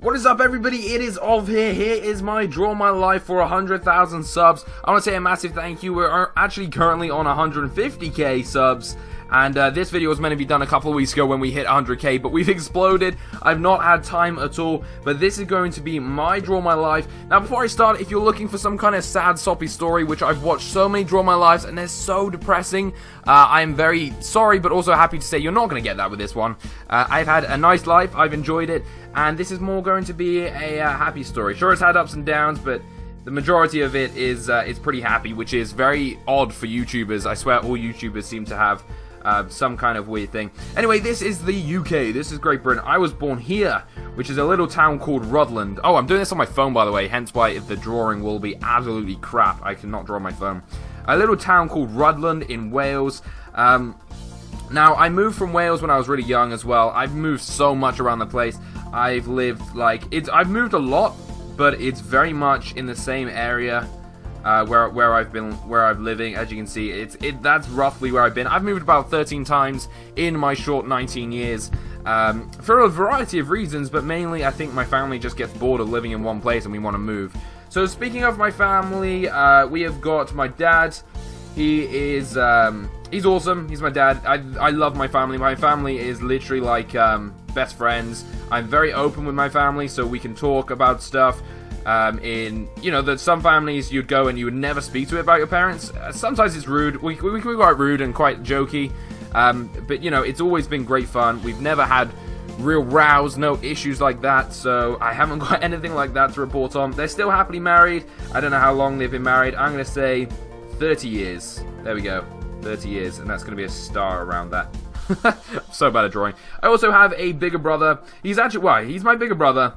What is up, everybody? It is Ov here. Here is my Draw My Life for 100,000 subs. I want to say a massive thank you. We're actually currently on 150k subs. And this video was meant to be done a couple of weeks ago when we hit 100k, but we've exploded. I've not had time at all, but this is going to be my Draw My Life. Now, before I start, if you're looking for some kind of sad, soppy story, which I've watched so many Draw My Lives, and they're so depressing, I am very sorry, but also happy to say you're not going to get that with this one. I've had a nice life, I've enjoyed it, and this is more going to be a happy story. Sure, it's had ups and downs, but the majority of it is pretty happy, which is very odd for YouTubers. I swear all YouTubers seem to have some kind of weird thing. Anyway, this is the UK. This is Great Britain. I was born here, which is a little town called Rutland. Oh, I'm doing this on my phone, by the way, hence why the drawing will be absolutely crap. I cannot draw on my phone. A little town called Rutland in Wales. Now, I moved from Wales when I was really young as well. I've moved so much around the place. I've lived, I've moved a lot, but it's very much in the same area where I've living. As you can see, that's roughly where I've been. I've moved about 13 times in my short 19 years, for a variety of reasons, but mainly I think my family just gets bored of living in one place and we want to move. So speaking of my family, we have got my dad. He is, he's awesome. He's my dad. I love my family. My family is literally like best friends. I'm very open with my family, so we can talk about stuff. That some families you'd go and you would never speak to about your parents. Sometimes it's rude. We can be quite rude and quite jokey. But it's always been great fun. We've never had real rows, no issues like that. So I haven't got anything like that to report on. They're still happily married. I don't know how long they've been married. I'm going to say 30 years. There we go. 30 years. And that's going to be a star around that. So bad at drawing. I also have a bigger brother. He's my bigger brother.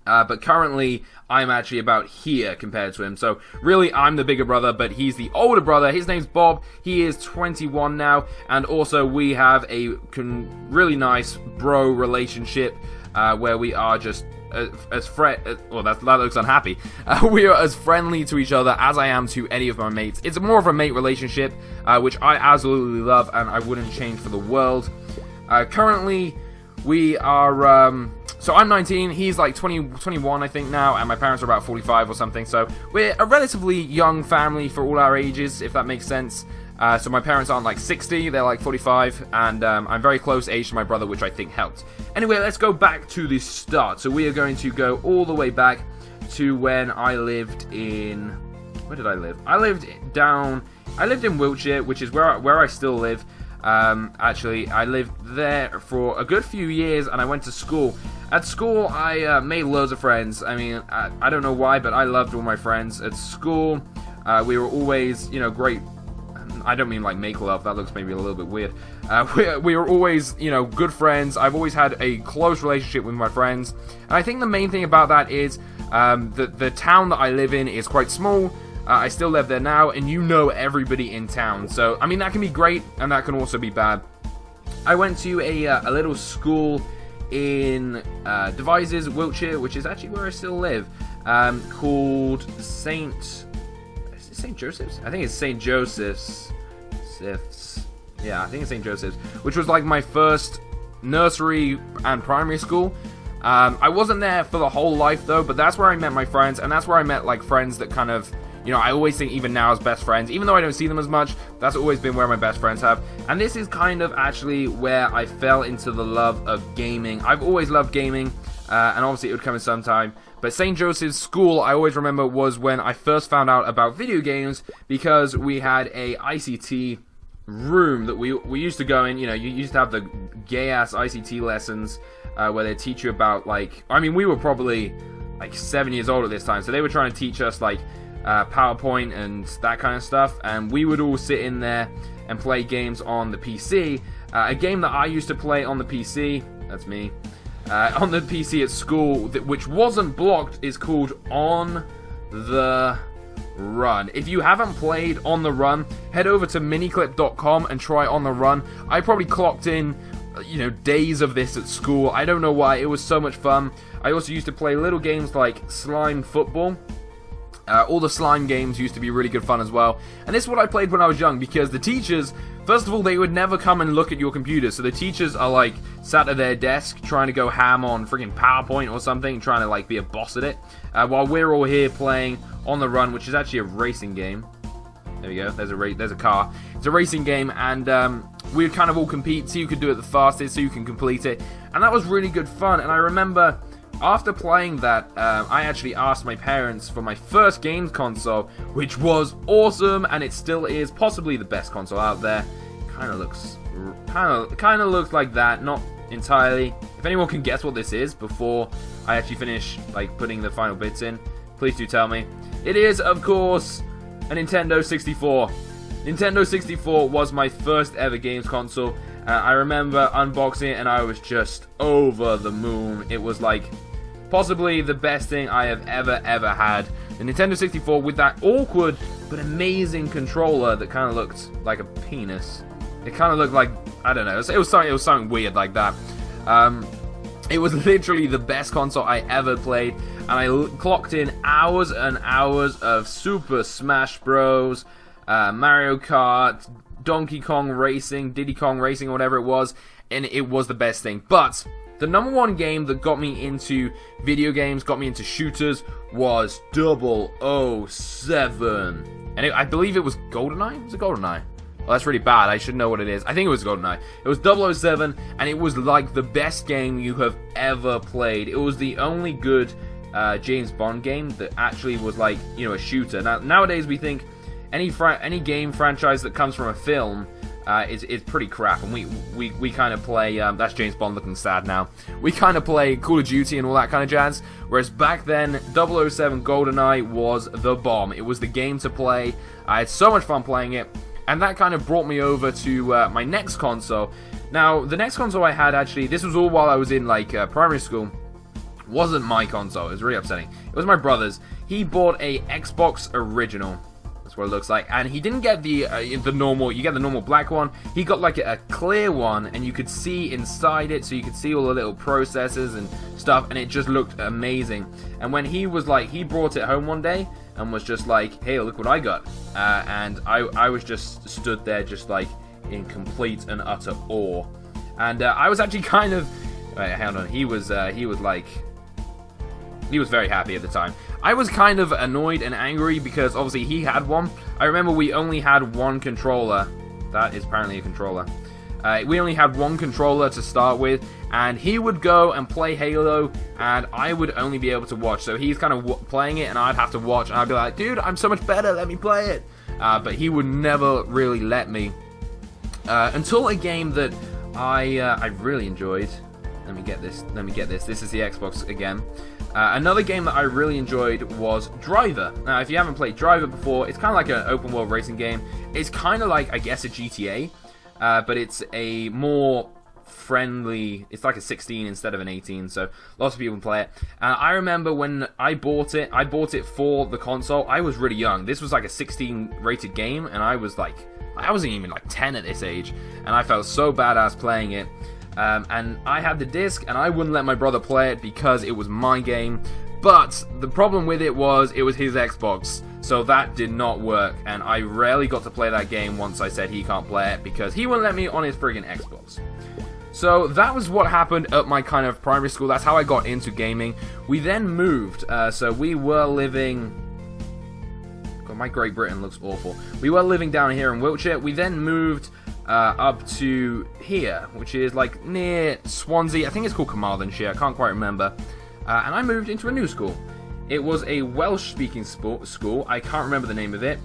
But currently, I'm actually about here compared to him. So, really, I'm the bigger brother, but he's the older brother. His name's Bob. He is 21 now. And also, we have a really nice bro relationship where we are just well, that looks unhappy. We are as friendly to each other as I am to any of my mates. It's more of a mate relationship, which I absolutely love and I wouldn't change for the world. Currently, we are... So I'm 19, he's like 21 I think now, and my parents are about 45 or something, so we're a relatively young family for all our ages, if that makes sense. So my parents aren't like 60, they're like 45, and I'm very close age to my brother, which I think helped. Anyway, let's go back to the start. So we are going to go all the way back to when I lived in... Where did I live? I lived in Wiltshire, which is where I still live. Actually, I lived there for a good few years, and I went to school. At school, I made loads of friends. I mean, I don't know why, but I loved all my friends. At school, we were always, great. I don't mean like make love, that looks maybe a little bit weird. We were always, good friends. I've always had a close relationship with my friends. And I think the main thing about that is the town that I live in is quite small. I still live there now, and you know everybody in town. So, I mean, that can be great, and that can also be bad. I went to a little school in Devizes, Wiltshire, which is actually where I still live, called St. Joseph's? I think it's St. Joseph's. Yeah, I think it's St. Joseph's, which was like my first nursery and primary school. I wasn't there for the whole life, though, but that's where I met my friends, and that's where I met, like, friends that kind of... I always think even now as best friends, even though I don't see them as much, that's always been where my best friends have. And this is kind of actually where I fell into the love of gaming. I've always loved gaming, and obviously it would come in some time. But St. Joseph's School, I always remember, was when I first found out about video games, because we had a ICT room that we used to go in. You used to have the gay-ass ICT lessons, where they teach you about, we were probably, 7 years old at this time, so they were trying to teach us, PowerPoint and that kind of stuff, and we would all sit in there and play games on the PC. A game that I used to play on the PC, that's me, on the PC at school, which wasn't blocked, is called On the Run. If you haven't played On the Run, head over to miniclip.com and try On the Run. I probably clocked in, days of this at school. I don't know why, it was so much fun. I also used to play little games like Slime Football. All the slime games used to be really good fun as well. And this is what I played when I was young, because the teachers, first of all, they would never come and look at your computer. So the teachers are like sat at their desk trying to go ham on freaking PowerPoint or something, trying to like be a boss at it, while we're all here playing On the Run, which is actually a racing game. There we go. There's a car. It's a racing game, and we would kind of all compete, see who could do it the fastest, so you can complete it. And that was really good fun. And I remember after playing that, I actually asked my parents for my first games console, which was awesome, and it still is possibly the best console out there. Kind of looks like that, not entirely. If anyone can guess what this is before I actually finish like putting the final bits in, please do tell me. It is, of course, a Nintendo 64. Nintendo 64 was my first ever games console. I remember unboxing it and I was just over the moon. It was like possibly the best thing I have ever had. The Nintendo 64 with that awkward but amazing controller that kind of looked like a penis. It kind of looked like, I don't know, it was something weird like that. It was literally the best console I ever played, and I clocked in hours and hours of Super Smash Bros, Mario Kart, Donkey Kong Racing, Diddy Kong Racing, or whatever it was, and it was the best thing. But the number one game that got me into video games, got me into shooters, was 007. And I believe it was GoldenEye? Was it GoldenEye? Well, that's really bad. I should know what it is. I think it was GoldenEye. It was 007, and it was like the best game you have ever played. It was the only good James Bond game that actually was like, you know, a shooter. Now, nowadays we think any game franchise that comes from a film is pretty crap, and we kind of play, that's James Bond looking sad now, we kind of play Call of Duty and all that kind of jazz, whereas back then, 007 GoldenEye was the bomb. It was the game to play. I had so much fun playing it, and that kind of brought me over to my next console. Now, the next console I had, actually, this was all while I was in, like, primary school, wasn't my console. It was really upsetting. It was my brother's. He bought a Xbox Original. That's what it looks like. And he didn't get the normal, you get the normal black one. He got like a clear one, and you could see inside it, so you could see all the little processors and stuff, and it just looked amazing. And when he was like, he brought it home one day, and was just like, hey, look what I got. And I was just stood there just like in complete and utter awe. And I was actually kind of, wait, hang on, he was very happy at the time. I was kind of annoyed and angry because obviously he had one. I remember we only had one controller. That is apparently a controller. We only had one controller to start with, and he would go and play Halo, and I would only be able to watch. So he's kind of playing it, and I'd have to watch, and I'd be like, dude, I'm so much better, let me play it. But he would never really let me. Until a game that I really enjoyed. Let me get this. This is the Xbox again. Another game that I really enjoyed was Driver. Now, if you haven't played Driver before, it's kind of like an open world racing game. It's kind of like, I guess, a GTA. But it's a more friendly, it's like a 16 instead of an 18, so lots of people can play it. I remember when I bought it for the console. I was really young. This was like a 16 rated game, and I wasn't even like 10 at this age, and I felt so badass playing it. And I had the disc, and I wouldn't let my brother play it because it was my game. But the problem with it was his Xbox, so that did not work, and I rarely got to play that game once I said he can't play it because he wouldn't let me on his friggin' Xbox. So that was what happened at my kind of primary school. That's how I got into gaming. We then moved, so we were living... God, my Great Britain looks awful. We were living down here in Wiltshire. We then moved up to here, which is like near Swansea. I think it's called Carmarthenshire. I can't quite remember. And I moved into a new school. It was a Welsh-speaking school. I can't remember the name of it.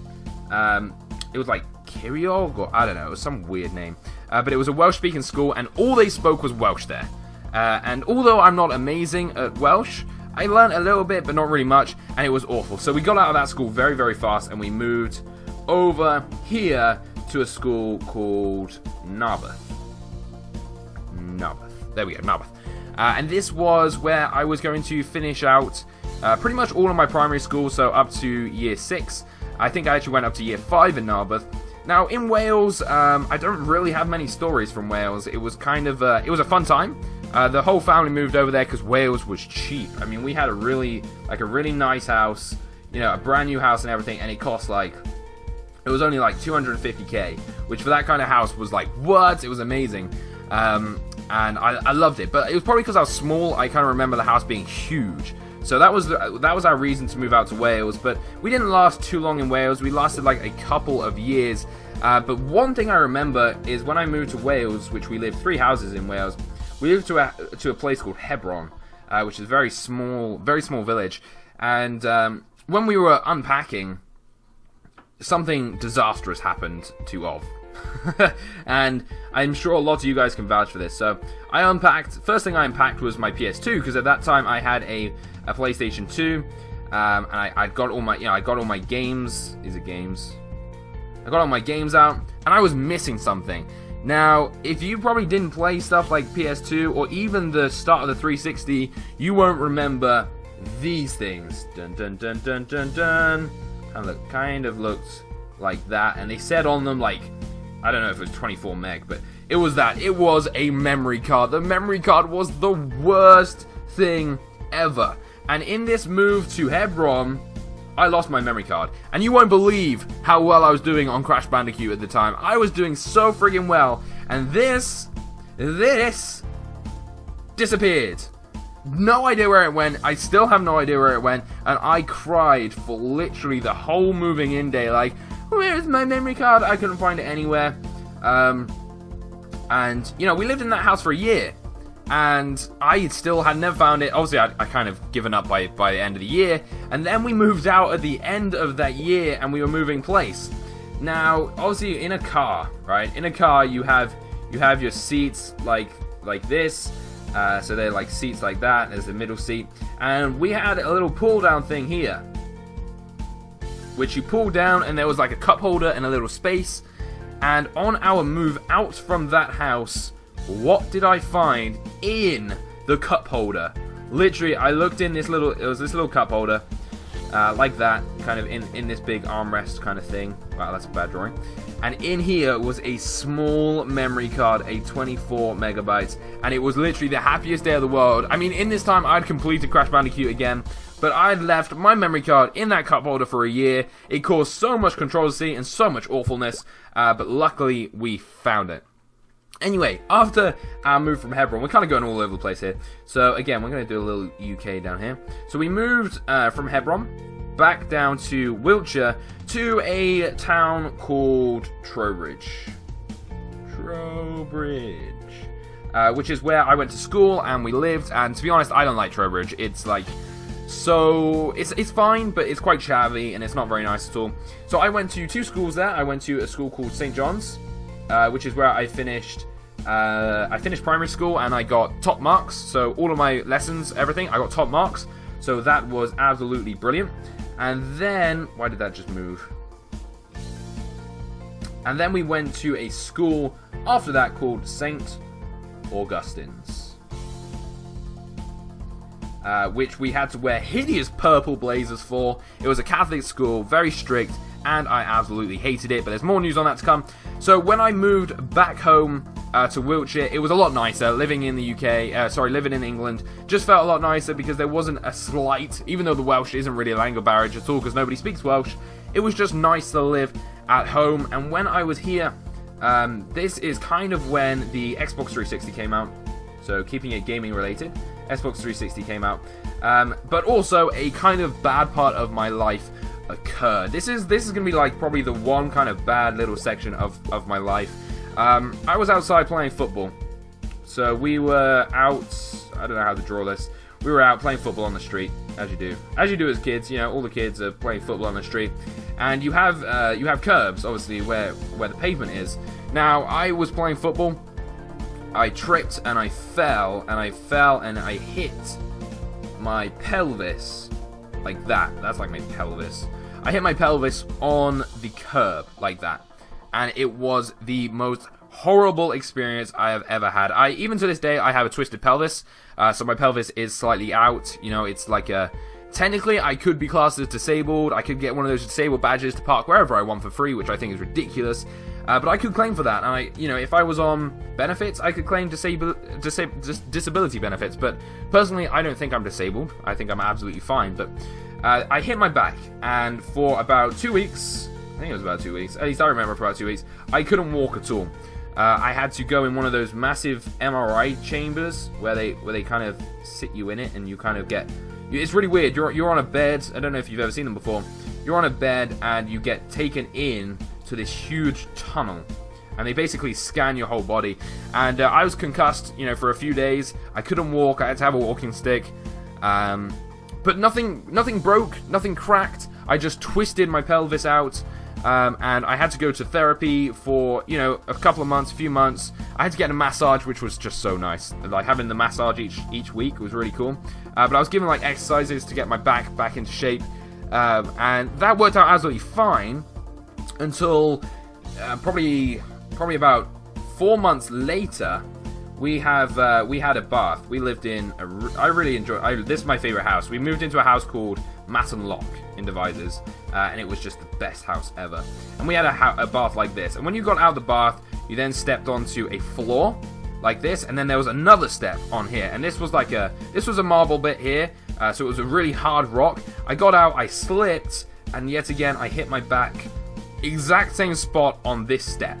It was like Kyriog, or I don't know. It was some weird name. But it was a Welsh-speaking school, and all they spoke was Welsh there. And although I'm not amazing at Welsh, I learned a little bit, but not really much, and it was awful. So we got out of that school very, very fast, and we moved over here to a school called Narberth. There we go, Narberth. And this was where I was going to finish out pretty much all of my primary school, so up to year 6. I think I actually went up to year 5 in Narberth. Now, in Wales, I don't really have many stories from Wales. It was kind of, it was a fun time. The whole family moved over there because Wales was cheap. I mean, we had a really nice house, you know, a brand new house and everything, and it cost like, it was only like 250k, which for that kind of house was like, what? It was amazing. And I loved it, but it was probably because I was small. I kind of remember the house being huge, so that was our reason to move out to Wales. But we didn't last too long in Wales. We lasted like a couple of years. But one thing I remember is when I moved to Wales, which we lived 3 houses in Wales. We moved to a place called Hebron, which is a very small village. And when we were unpacking, something disastrous happened to Ov. And I'm sure a lot of you guys can vouch for this. So I unpacked. First thing I unpacked was my PS2, because at that time I had a PlayStation 2, and I got all my games. These are games. I got all my games out, and I was missing something. Now, if you probably didn't play stuff like PS2 or even the start of the 360, you won't remember these things. Dun dun dun dun dun dun. Kind of looked like that, and they said on them, like, I don't know if it was 24 meg, but it was that. It was a memory card. The memory card was the worst thing ever. And in this move to Hebron, I lost my memory card. And you won't believe how well I was doing on Crash Bandicoot at the time. I was doing so friggin' well. And this disappeared. No idea where it went. I still have no idea where it went. And I cried for literally the whole moving in day. Like, where's my memory card? I couldn't find it anywhere. And, you know, we lived in that house for a year. And I still had never found it. Obviously, I kind of given up by the end of the year. And then we moved out at the end of that year, and we were moving place. Now, obviously, in a car, right? In a car, you have your seats like this. So they're like seats like that. There's the middle seat. And we had a little pull-down thing here, which you pull down, and there was like a cup holder and a little space. And on our move out from that house, what did I find in the cup holder? Literally, I looked in this little, it was this little cup holder, like that, kind of in this big armrest kind of thing. Wow, that's a bad drawing. And in here was a small memory card, a 24 megabytes, and it was literally the happiest day of the world. I mean, in this time, I'd completed Crash Bandicoot again, but I'd left my memory card in that cup holder for a year. It caused so much controversy and so much awfulness, but luckily, we found it. Anyway, after our move from Hebron, we're kind of going all over the place here. So again, we're going to do a little UK down here. So we moved from Hebron back down to Wiltshire to a town called Trowbridge. Which is where I went to school and we lived. And to be honest, I don't like Trowbridge. It's like, so it's fine, but it's quite chavvy and it's not very nice at all. So I went to 2 schools there. I went to a school called St. John's, which is where I finished primary school, and I got top marks. So all of my lessons, everything, I got top marks. So that was absolutely brilliant. And then, why did that just move? And then we went to a school after that called St. Augustine's, which we had to wear hideous purple blazers for. It was a Catholic school, very strict, and I absolutely hated it, but there's more news on that to come. So when I moved back home to Wiltshire, it was a lot nicer. Living in the UK, living in England, just felt a lot nicer because there wasn't a slight, even though the Welsh isn't really a language barrier at all because nobody speaks Welsh, it was just nice to live at home. And when I was here, this is kind of when the Xbox 360 came out, so keeping it gaming related, Xbox 360 came out, but also a kind of bad part of my life occurred. This is gonna be like probably the one kind of bad little section of my life. I was outside playing football. So we were out, I don't know how to draw this. We were out playing football on the street, as you do. As you do as kids, you know, all the kids are playing football on the street. And you have curbs, obviously, where the pavement is. Now, I was playing football. I tripped and I fell and I hit my pelvis like that. That's like my pelvis. I hit my pelvis on the curb like that. And it was the most horrible experience I have ever had. Even to this day, I have a twisted pelvis. So my pelvis is slightly out. You know, it's like a... Technically, I could be classed as disabled. I could get one of those disabled badges to park wherever I want for free, which I think is ridiculous. But I could claim for that. And if I was on benefits, I could claim disability benefits. But personally, I don't think I'm disabled. I think I'm absolutely fine. But I hit my back, and for about 2 weeks, I think it was about 2 weeks, at least I remember for about 2 weeks, I couldn't walk at all. I had to go in one of those massive MRI chambers where they kind of sit you in it, and you kind of get... It's really weird. You're on a bed. I don't know if you've ever seen them before. You're on a bed, and you get taken in to this huge tunnel, and they basically scan your whole body. And I was concussed, you know, for a few days. I couldn't walk. I had to have a walking stick. But nothing broke. Nothing cracked. I just twisted my pelvis out. And I had to go to therapy for, you know, a couple of months, a few months. I had to get a massage, which was just so nice. Like, having the massage each week was really cool. But I was given, like, exercises to get my back into shape. And that worked out absolutely fine until probably about 4 months later. We had a bath. We lived in I really enjoyed. This is my favorite house. We moved into a house called MasterOv in Devizes, and it was just the best house ever. And we had a bath like this. And when you got out of the bath, you then stepped onto a floor like this, and then there was another step on here. And this was like a marble bit here, so it was a really hard rock. I got out, I slipped, and yet again I hit my back, exact same spot on this step.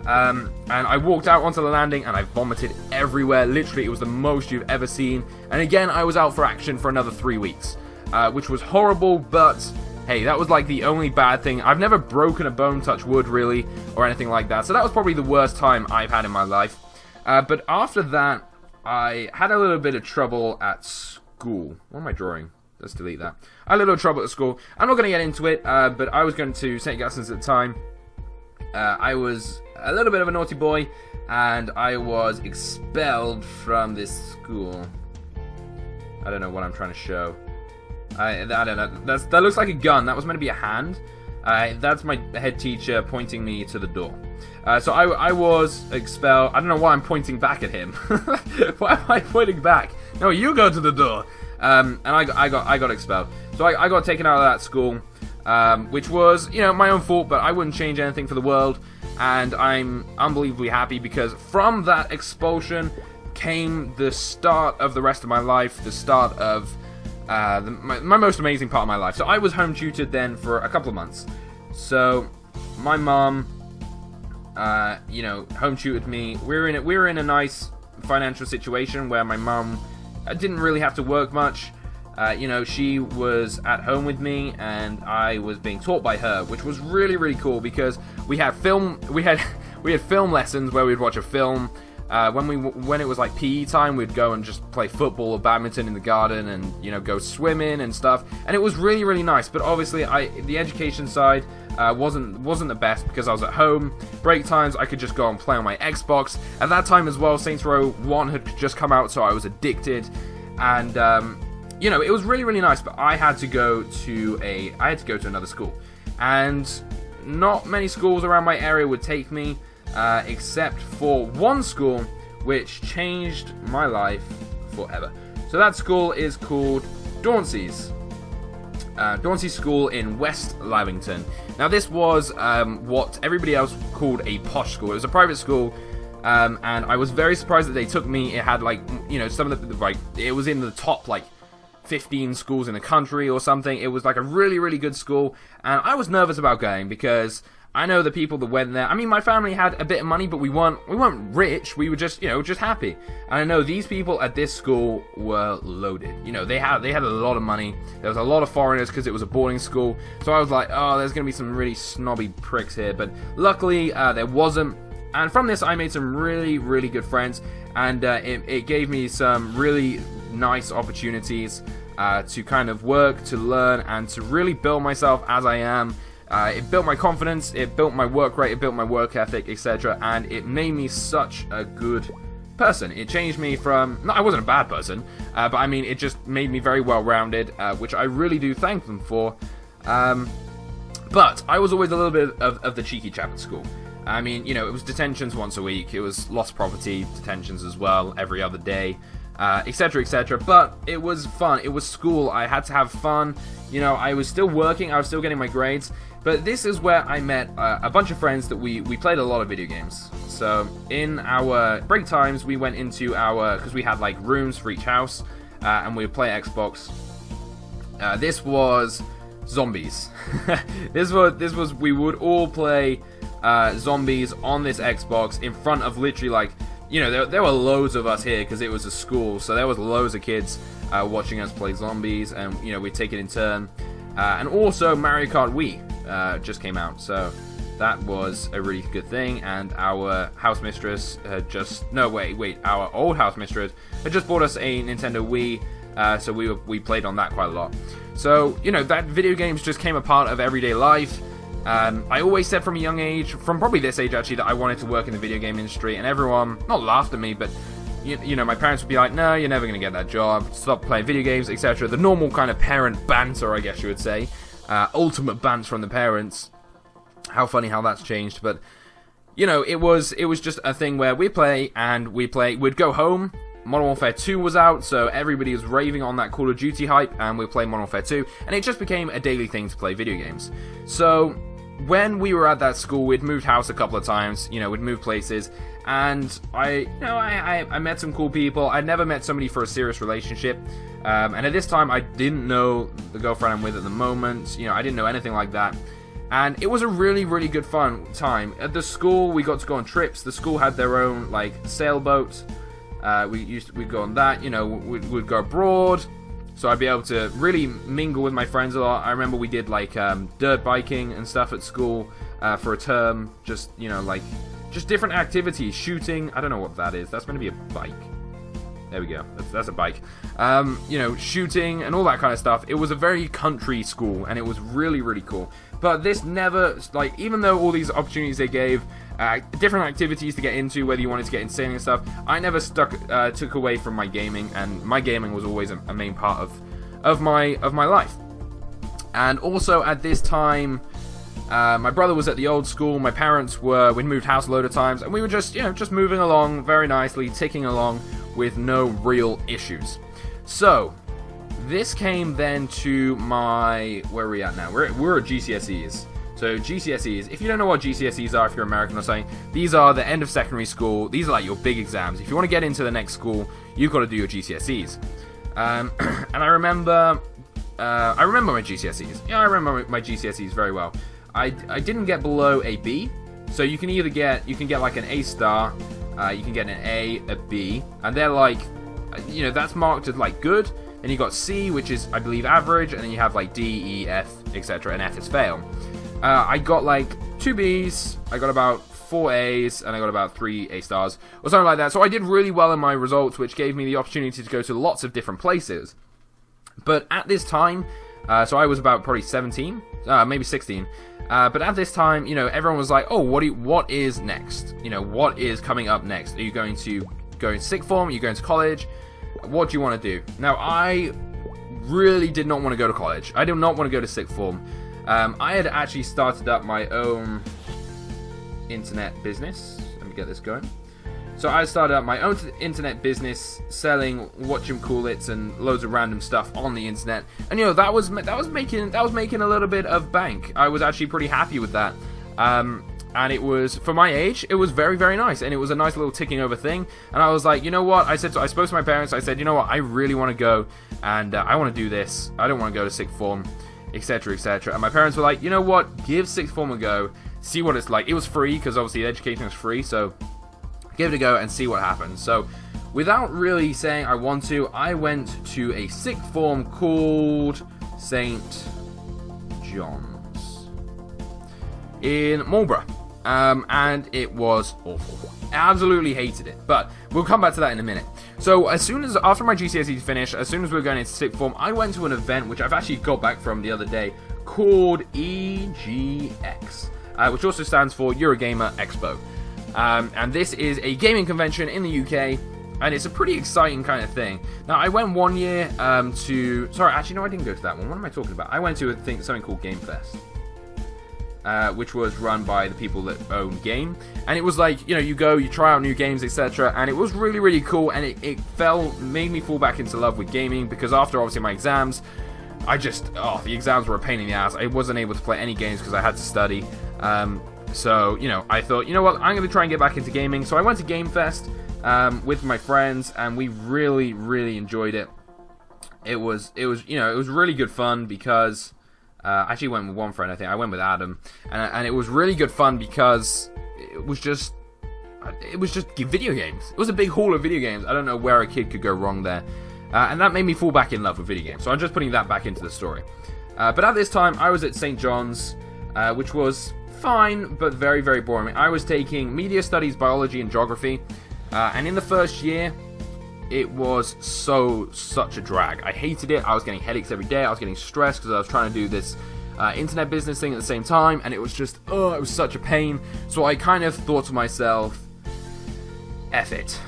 And I walked out onto the landing and I vomited everywhere. Literally, it was the most you've ever seen. And again, I was out for action for another 3 weeks, which was horrible, but hey, that was like the only bad thing. I've never broken a bone, touch wood, really, or anything like that. So that was probably the worst time I've had in my life. But after that, I had a little bit of trouble at school. What am I drawing? Let's delete that. I had a little trouble at school. I'm not going to get into it, but I was going to St. Augustine's at the time. I was a little bit of a naughty boy, and I was expelled from this school. I don't know what I'm trying to show. I don't know. That looks like a gun. That was meant to be a hand. That's my head teacher pointing me to the door. So I was expelled. I don't know why I'm pointing back at him. Why am I pointing back? No, you go to the door. And I got expelled. So I got taken out of that school. Which was, you know, my own fault, but I wouldn't change anything for the world, and I'm unbelievably happy because from that expulsion came the start of the rest of my life, the start of my most amazing part of my life. So I was home tutored then for a couple of months. So my mom, you know, home tutored me. We were in a nice financial situation where my mom didn't really have to work much. You know, she was at home with me, and I was being taught by her, which was really, really cool because we had film lessons where we'd watch a film. When it was like PE time, we'd go and just play football or badminton in the garden, and you know, go swimming and stuff. And it was really, really nice. But obviously, the education side wasn't the best because I was at home. Break times, I could just go and play on my Xbox. At that time as well, Saints Row 1 had just come out, so I was addicted, and you know, it was really, really nice, but I had to go to another school, and not many schools around my area would take me, except for one school, which changed my life forever. So that school is called Dauncey's. Dauncey School in West Lavington. Now this was what everybody else called a posh school. It was a private school, and I was very surprised that they took me. It had, like, you know, some of the, like, it was in the top, like, 15 schools in the country or something. It was like a really, really good school, and I was nervous about going because I know the people that went there. I mean, my family had a bit of money, but we weren't rich. We were just, you know, just happy. And I know these people at this school were loaded. You know, they had a lot of money. There was a lot of foreigners because it was a boarding school. So I was like, oh, there's gonna be some really snobby pricks here. But luckily, there wasn't. And from this, I made some really, really good friends, and it gave me some really nice opportunities to kind of work, to learn, and to really build myself as I am. It built my confidence, it built my work rate, it built my work ethic, etc. And it made me such a good person. It changed me from... No, I wasn't a bad person, but I mean, it just made me very well-rounded, which I really do thank them for. But I was always a little bit of the cheeky chap at school. I mean, you know, it was detentions once a week, it was lost property detentions as well every other day, etc, etc. But it was fun, it was school, I had to have fun, you know, I was still working, I was still getting my grades. But this is where I met a bunch of friends that we played a lot of video games. So in our break times, we went into our, because we had like rooms for each house, and we would play Xbox. This was zombies. this was we would all play zombies on this Xbox in front of literally, like, you know, there were loads of us here because it was a school, so there was loads of kids watching us play zombies, and you know, we'd take it in turn. And also Mario Kart Wii just came out, so that was a really good thing. And our house mistress had just our old house mistress had just bought us a Nintendo Wii, so we played on that quite a lot. So, you know, that video games just came a part of everyday life. I always said from a young age, from probably this age actually, that I wanted to work in the video game industry, and everyone, not laughed at me, but, you know, my parents would be like, no, you're never going to get that job, stop playing video games, etc. The normal kind of parent banter, I guess you would say. Ultimate banter from the parents. How funny how that's changed, but, you know, it was just a thing where we'd go home, Modern Warfare 2 was out, so everybody was raving on that Call of Duty hype, and we'd play Modern Warfare 2, and it just became a daily thing to play video games. So, when we were at that school, we'd moved house a couple of times, you know, we'd moved places, and I met some cool people. I'd never met somebody for a serious relationship, and at this time, I didn't know the girlfriend I'm with at the moment, you know, I didn't know anything like that. And it was a really, really good fun time. At the school, we got to go on trips. The school had their own, like, sailboat. We'd go on that, you know, we'd go abroad. So I'd be able to really mingle with my friends a lot. I remember we did, like, dirt biking and stuff at school for a term. Just, you know, like, just different activities. Shooting. I don't know what that is. That's going to be a bike. There we go. That's a bike. You know, shooting and all that kind of stuff. It was a very country school, and it was really, really cool. But this never, like, even though all these opportunities they gave, different activities to get into, whether you wanted to get insane and stuff, I never took away from my gaming, and my gaming was always a main part of my life. And also at this time, my brother was at the old school, my parents we'd moved house a load of times, and we were just, you know, just moving along very nicely, ticking along with no real issues. So, this came then to my, where are we at now? We're at GCSEs. So GCSEs, if you don't know what GCSEs are, if you're American or something, these are the end of secondary school. These are like your big exams. If you want to get into the next school, you've got to do your GCSEs. And I remember my GCSEs. Yeah, I remember my GCSEs very well. I didn't get below a B, so you can either get like an A star, you can get an A, a B, and they're like, you know, that's marked as like good. Then you got C, which is, I believe, average, and then you have like D, E, F, etc., and F is fail. I got like 2 Bs, I got about 4 As, and I got about 3 A stars, or something like that. So I did really well in my results, which gave me the opportunity to go to lots of different places. But at this time, so I was about probably 17, maybe 16. But at this time, you know, everyone was like, oh, what is next? You know, what is coming up next? Are you going to go into sixth form? Are you going to college? What do you want to do? Now, I really did not want to go to college. I did not want to go to sixth form. I had actually started up my own internet business. Let me get this going. So I started up my own internet business, selling whatchamacallits and loads of random stuff on the internet. And you know, that was making a little bit of bank. I was actually pretty happy with that. And it was, for my age, it was very, very nice. And it was a nice little ticking over thing. And I was like, you know what? I spoke to my parents. I said, you know what? I really want to go, and I want to do this. I don't want to go to sixth form, etc., etc. And my parents were like, you know what? Give sixth form a go. See what it's like. It was free, because obviously the education was free. So give it a go and see what happens. So without really saying I want to, I went to a sixth form called St. John's in Marlborough. And it was awful. Absolutely hated it. But we'll come back to that in a minute. So after my GCSEs finished, as soon as we were going into sixth form, I went to an event which I've actually got back from the other day called EGX, which also stands for Eurogamer Expo. And this is a gaming convention in the UK, and it's a pretty exciting kind of thing. Now, I went one year sorry, actually, no, I didn't go to that one. What am I talking about? I went to something called Game Fest. Which was run by the people that own Game, and it was like, you know, you go, you try out new games, etc., and it was really, really cool, and it made me fall back into love with gaming, because after obviously my exams, the exams were a pain in the ass. I wasn't able to play any games because I had to study. So, you know, I thought, you know what, I'm going to try and get back into gaming. So I went to Game Fest with my friends, and we really, really enjoyed it. it was you know, it was really good fun because I actually went with one friend. I think I went with Adam, and it was really good fun because it was just video games. It was a big haul of video games. I don't know where a kid could go wrong there, and that made me fall back in love with video games. So I'm just putting that back into the story. But at this time, I was at St. John's, which was fine, but very, very boring. I was taking media studies, biology, and geography, and in the first year, it was such a drag. I hated it. I was getting headaches every day. I was getting stressed because I was trying to do this internet business thing at the same time, and it was just, it was such a pain. So I kind of thought to myself, F it.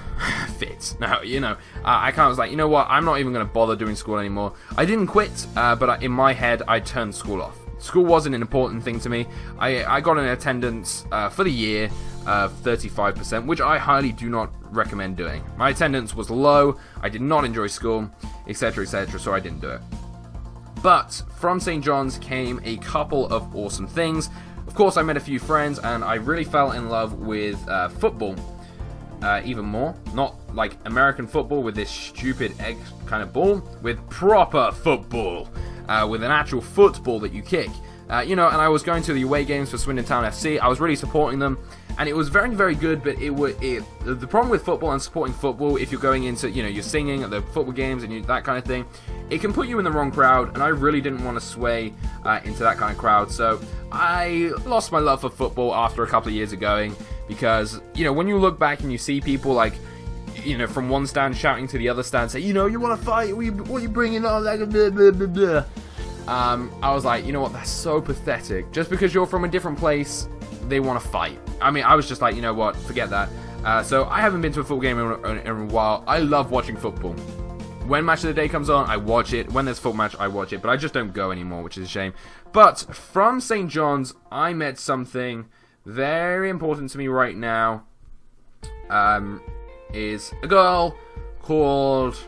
Fit. Now, you know, I kind of was like, you know what, I'm not even going to bother doing school anymore. I didn't quit, but in my head, I turned school off. School wasn't an important thing to me. I got an attendance for the year of 35%, which I highly do not recommend doing. My attendance was low, I did not enjoy school, etc., etc., so I didn't do it. But from St. John's came a couple of awesome things. Of course, I met a few friends, and I really fell in love with football. Even more. Not like American football with this stupid egg kind of ball, with proper football, with an actual football that you kick. You know, and I was going to the away games for Swindon Town FC. I was really supporting them, and it was very, very good, but the problem with football and supporting football, if you're going into, you know, you're singing at the football games and that kind of thing, it can put you in the wrong crowd, and I really didn't want to sway into that kind of crowd, so I lost my love for football after a couple of years of going, because, you know, when you look back and you see people, like, you know, from one stand shouting to the other stand, say, you know, you want to fight, what are you bringing on, like, blah, blah, blah, blah. I was like, you know what, that's so pathetic. Just because you're from a different place, they want to fight. I mean, I was just like, you know what, forget that. So I haven't been to a football game in a while. I love watching football. When Match of the Day comes on, I watch it. When there's a football match, I watch it. But I just don't go anymore, which is a shame. But from St. John's, I met something very important to me right now. Is a girl called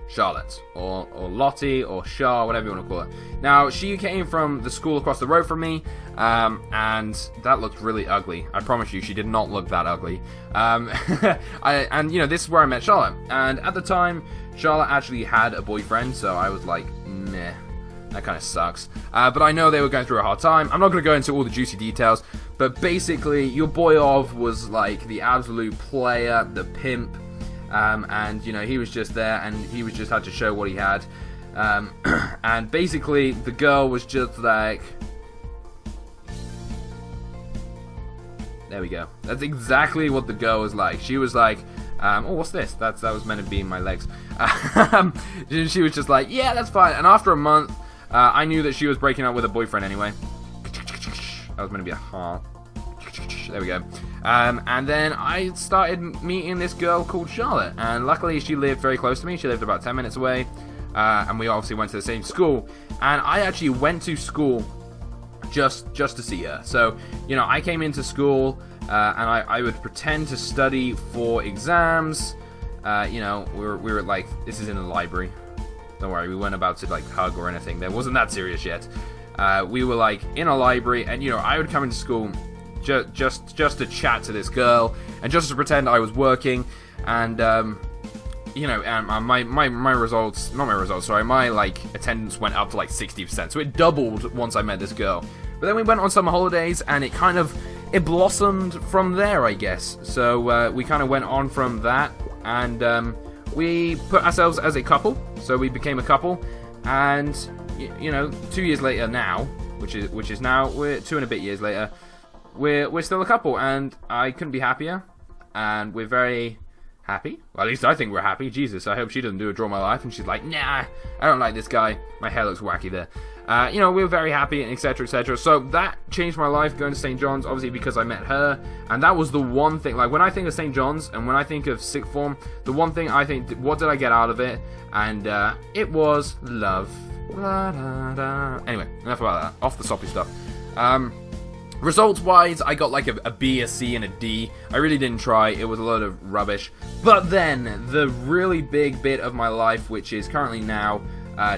Charlotte, or Lottie, or Char, whatever you want to call it. Now, she came from the school across the road from me, and that looked really ugly. I promise you, she did not look that ugly. And, you know, this is where I met Charlotte. And at the time, Charlotte actually had a boyfriend, so I was like, meh, that kind of sucks. But I know they were going through a hard time. I'm not going to go into all the juicy details, but basically, your boy Ov was like the absolute player, the pimp. And, you know, he was just there, and he was just had to show what he had. And basically, the girl was just like... There we go. That's exactly what the girl was like. She was like, oh, what's this? That was meant to be in my legs. She was just like, yeah, that's fine. And after a month, I knew that she was breaking up with a boyfriend anyway. That was meant to be a heart. There we go. And then I started meeting this girl called Charlotte, and luckily she lived very close to me. She lived about 10 minutes away, and we obviously went to the same school, and I actually went to school just to see her. So, you know, I came into school, and I would pretend to study for exams. You know, we were like, this is in the library. Don't worry, we weren't about to like hug or anything. That wasn't that serious yet. We were like in a library, and you know, I would come into school just to chat to this girl, and just to pretend I was working, and you know, my results, not my results, sorry, my like attendance went up to like 60%, so it doubled once I met this girl. But then we went on summer holidays, and it blossomed from there, I guess. So we kind of went on from that, and we put ourselves as a couple, so we became a couple, and you know, 2 years later now, which is now, we're 2 and a bit years later, we're still a couple, and I couldn't be happier, and we're very happy. Well, at least I think we're happy. Jesus, I hope she doesn't do a Draw My Life, and she's like, nah, I don't like this guy. My hair looks wacky there. You know, we were very happy, and etc., etc. So that changed my life, going to St. John's, obviously because I met her, and that was the one thing, like when I think of St. John's, and when I think of sixth form, the one thing I think, what did I get out of it? And it was love. La, da, da. Anyway, enough about that. Off the soppy stuff. Results-wise, I got like a B, a C, and a D. I really didn't try. It was a load of rubbish. But then, the really big bit of my life, which is currently now,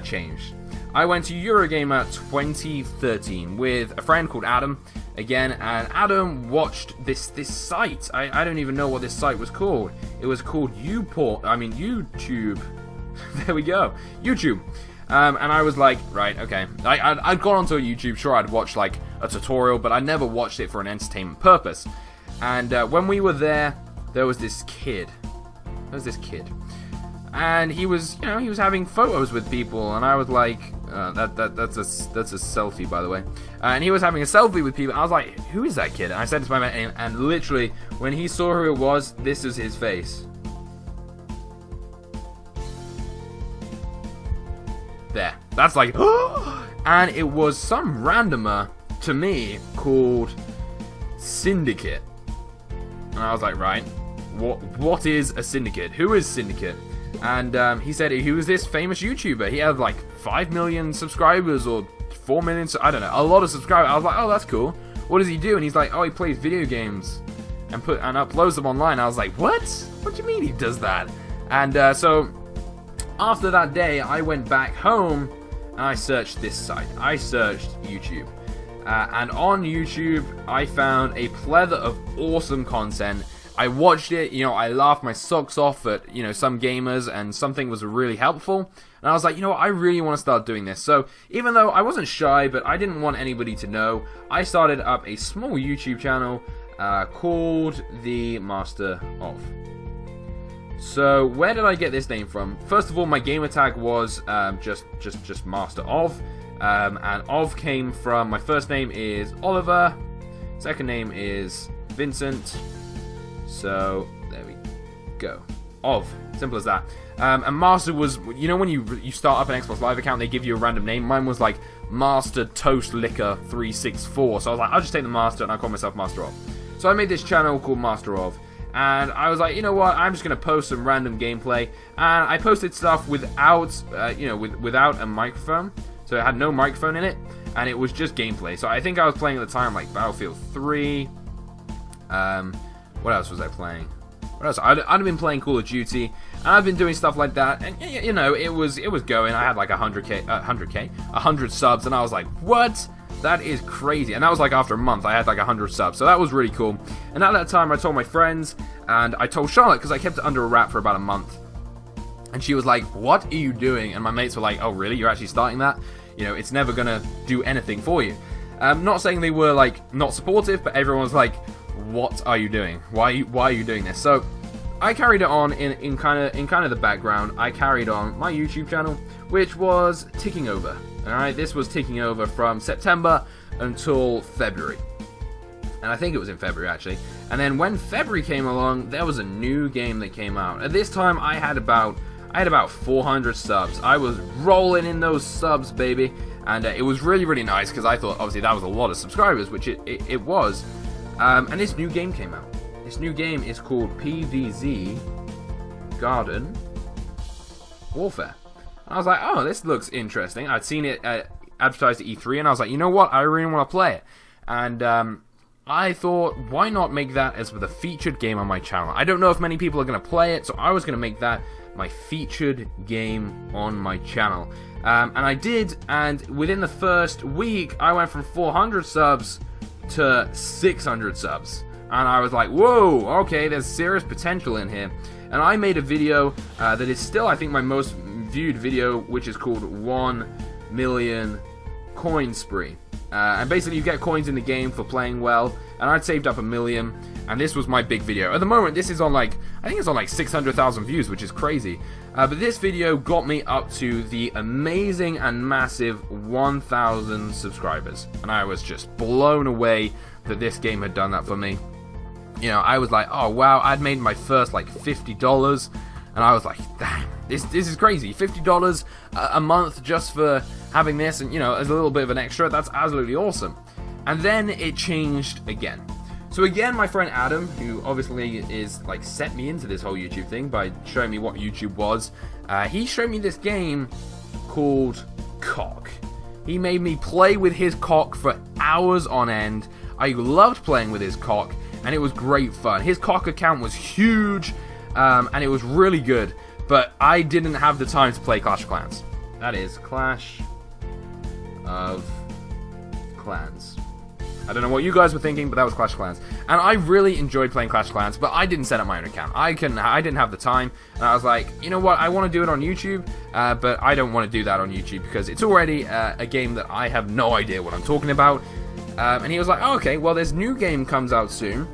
changed. I went to Eurogamer 2013 with a friend called Adam, again, and Adam watched this site. I don't even know what this site was called. It was called YouTube. there we go, YouTube. And I was like, right, okay. I'd gone onto YouTube, sure, I'd watched like a tutorial, but I never watched it for an entertainment purpose. And when we were there was this kid. And he was, you know, he was having photos with people, and I was like, that's a selfie, by the way. And he was having a selfie with people. I was like, who is that kid? And I said to my man, and literally, when he saw who it was, this is his face. There. That's like, and it was some randomer to me called Syndicate. And I was like, right, what is a syndicate? Who is Syndicate? And he said he was this famous YouTuber. He had like 5 million subscribers or 4 million, I don't know, a lot of subscribers. I was like, oh, that's cool. What does he do? And he's like, oh, he plays video games and uploads them online. I was like, what? What do you mean he does that? And so after that day, I went back home and I searched this site. I searched YouTube. And on YouTube, I found a plethora of awesome content. I watched it, you know, I laughed my socks off at, you know, some gamers, and something was really helpful. And I was like, you know what, I really want to start doing this. So even though I wasn't shy, but I didn't want anybody to know, I started up a small YouTube channel called the MasterOv. So where did I get this name from? First of all, my gamer tag was just MasterOv. And Ov came from, my first name is Oliver, second name is Vincent. So there we go. Ov, simple as that. And Master was, you know, when you start up an Xbox Live account, they give you a random name. Mine was like Master Toast Liquor 364. So I was like, I'll just take the Master, and I call myself MasterOv. So I made this channel called MasterOv, and I was like, you know what? I'm just gonna post some random gameplay, and I posted stuff without, without a microphone. So it had no microphone in it, and it was just gameplay. So I think I was playing at the time like Battlefield 3. What else was I playing? What else? I'd have been playing Call of Duty, and I've been doing stuff like that. And you know, it was going. I had like 100 subs, and I was like, what? That is crazy. And that was like after a month, I had like 100 subs. So that was really cool. And at that time, I told my friends, and I told Charlotte, because I kept it under a wrap for about a month. And she was like, what are you doing? And my mates were like, oh really? You're actually starting that? You know, it's never gonna do anything for you. Not saying they were like not supportive, but everyone was like, what are you doing? Why are you doing this? So I carried it on in kind of the background. I carried on my YouTube channel, which was ticking over. All right, this was ticking over from September until February, and I think it was in February actually. And then when February came along, there was a new game that came out. At this time, I had about 400 subs. I was rolling in those subs, baby, and it was really, really nice because I thought obviously that was a lot of subscribers, which it was. And this new game came out. This new game is called PvZ Garden Warfare. And I was like, oh, this looks interesting. I'd seen it advertised at E3, and I was like, you know what? I really want to play it. And I thought, why not make that as the featured game on my channel? I don't know if many people are going to play it, so I was going to make that my featured game on my channel. And I did, and within the first week, I went from 400 subs to 600 subs. And I was like, whoa, okay, there's serious potential in here. And I made a video that is still, I think, my most viewed video, which is called 1 Million Coin Spree. And basically you get coins in the game for playing well, and I'd saved up 1 million, and this was my big video. At the moment, this is on like, I think it's on like 600,000 views, which is crazy. But this video got me up to the amazing and massive 1,000 subscribers, and I was just blown away that this game had done that for me. You know, I was like, oh wow, I'd made my first like $50, and I was like, damn, this is crazy. $50 a month just for having this, and you know, as a little bit of an extra, that's absolutely awesome. And then it changed again. So again, my friend Adam, who obviously is like set me into this whole YouTube thing by showing me what YouTube was, he showed me this game called Cock. He made me play with his cock for hours on end. I loved playing with his cock, and it was great fun. His cock account was huge, and it was really good, but I didn't have the time to play Clash of Clans. That is Clash of Clans. I don't know what you guys were thinking, but that was Clash of Clans. And I really enjoyed playing Clash of Clans, but I didn't set up my own account. I didn't have the time, and I was like, you know what, I want to do it on YouTube, but I don't want to do that on YouTube because it's already a game that I have no idea what I'm talking about. And he was like, oh, okay, well, this new game comes out soon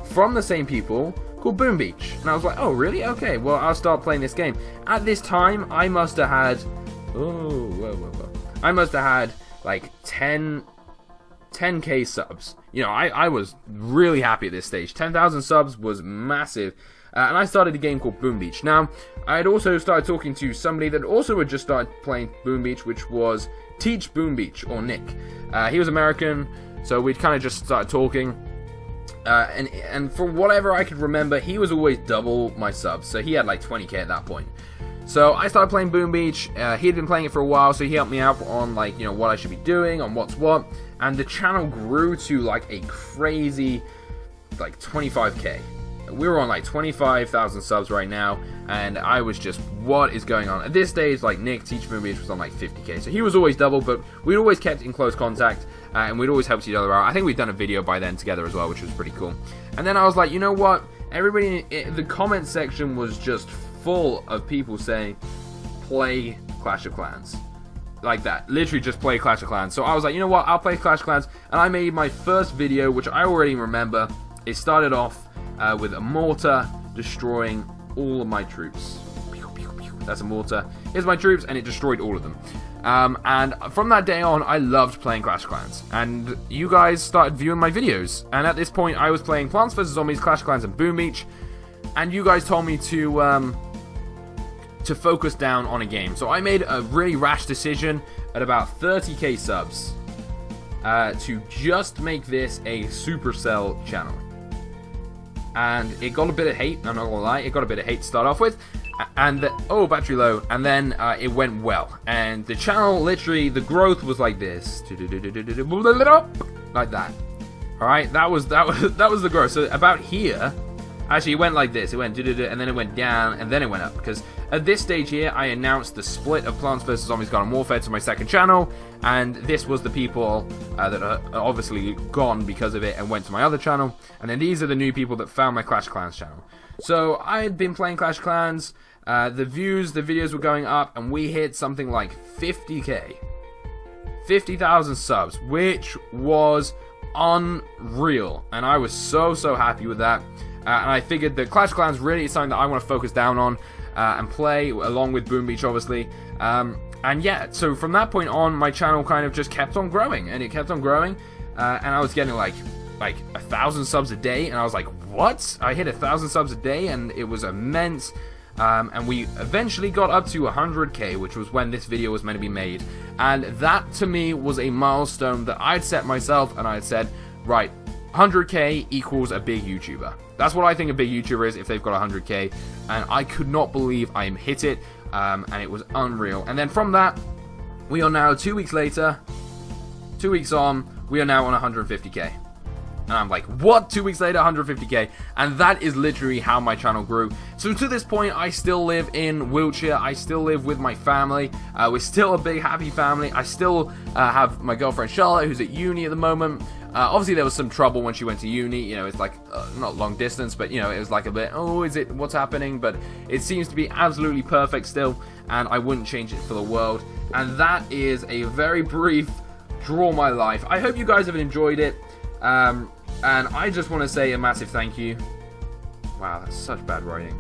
from the same people called Boom Beach. And I was like, oh, really? Okay, well, I'll start playing this game. At this time, I must have had, I must have had like 10k subs. You know, I was really happy at this stage. 10,000 subs was massive. And I started a game called Boom Beach. Now, I had also started talking to somebody that also had just started playing Boom Beach, which was Teach Boom Beach, or Nick. He was American, so we'd kind of just started talking. And from whatever I could remember, he was always double my subs, so he had like 20k at that point. So I started playing Boom Beach. He had been playing it for a while, so he helped me out on, like, you know, what I should be doing, on what's what. And the channel grew to like a crazy, like 25k. We were on like 25,000 subs right now, and I was just, what is going on? At this stage, like, Nick, Teach Boom Beach was on like 50k, so he was always double, but we'd always kept in close contact, and we'd always helped each other out. I think we'd done a video by then together as well, which was pretty cool. And then I was like, you know what? Everybody, the comment section was just full of people saying, play Clash of Clans. Like that. Literally just play Clash of Clans. So I was like, you know what? I'll play Clash of Clans, and I made my first video, which I already remember. It started off with a mortar destroying all of my troops. That's a mortar. Here's my troops, and it destroyed all of them. And from that day on, I loved playing Clash of Clans. And you guys started viewing my videos. And at this point, I was playing Plants vs. Zombies, Clash of Clans, and Boom Beach. And you guys told me to focus down on a game. So I made a really rash decision at about 30k subs to just make this a Supercell channel. And it got a bit of hate, I'm not gonna lie, it got a bit of hate to start off with, and oh, battery low, and then it went well, and the channel, literally, the growth was like this, like that. Alright, that was the growth. So about here, actually it went like this, it went and then it went down, and then it went up, because at this stage here, I announced the split of Plants vs. Zombies Garden Warfare to my second channel, and this was the people that are obviously gone because of it and went to my other channel, and then these are the new people that found my Clash of Clans channel. So I had been playing Clash of Clans, the videos were going up, and we hit something like 50k. 50,000 subs, which was unreal, and I was so happy with that. And I figured that Clash of Clans really is something that I want to focus down on and play, along with Boom Beach, obviously. And yeah, so from that point on, my channel kind of just kept on growing, and it kept on growing, and I was getting like 1,000 subs a day, and I was like, what? I hit 1,000 subs a day, and it was immense. And we eventually got up to 100k, which was when this video was meant to be made. And that, to me, was a milestone that I'd set myself, and I had said, right, 100k equals a big YouTuber. That's what I think a big YouTuber is if they've got 100k, and I could not believe I hit it, and it was unreal. And then from that, we are now 2 weeks later, 2 weeks on, we are now on 150k. And I'm like, what? 2 weeks later, 150k. And that is literally how my channel grew. So to this point, I still live in Wiltshire. I still live with my family. We're still a big, happy family. I still have my girlfriend Charlotte, who's at uni at the moment. Obviously, there was some trouble when she went to uni. You know, it's like, not long distance, but, you know, it was like a bit, oh, is it, what's happening? But it seems to be absolutely perfect still, and I wouldn't change it for the world. And that is a very brief Draw My Life. I hope you guys have enjoyed it. And I just want to say a massive thank you. Wow, that's such bad writing.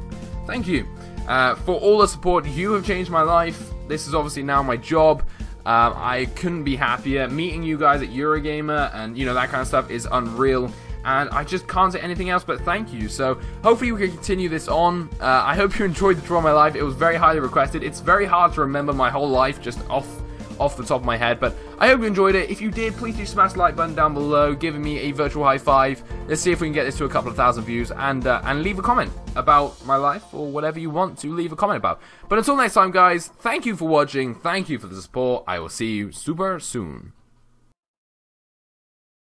Thank you for all the support. You have changed my life. This is obviously now my job. I couldn't be happier. Meeting you guys at Eurogamer and, you know, that kind of stuff is unreal. And I just can't say anything else but thank you. So hopefully we can continue this on. I hope you enjoyed the Draw My Life. It was very highly requested. It's very hard to remember my whole life just off the top of my head, but I hope you enjoyed it. If you did, please do smash the like button down below, giving me a virtual high five. Let's see if we can get this to a couple of thousand views, and leave a comment about my life, or whatever you want to leave a comment about. But until next time, guys, thank you for watching, thank you for the support, I will see you super soon.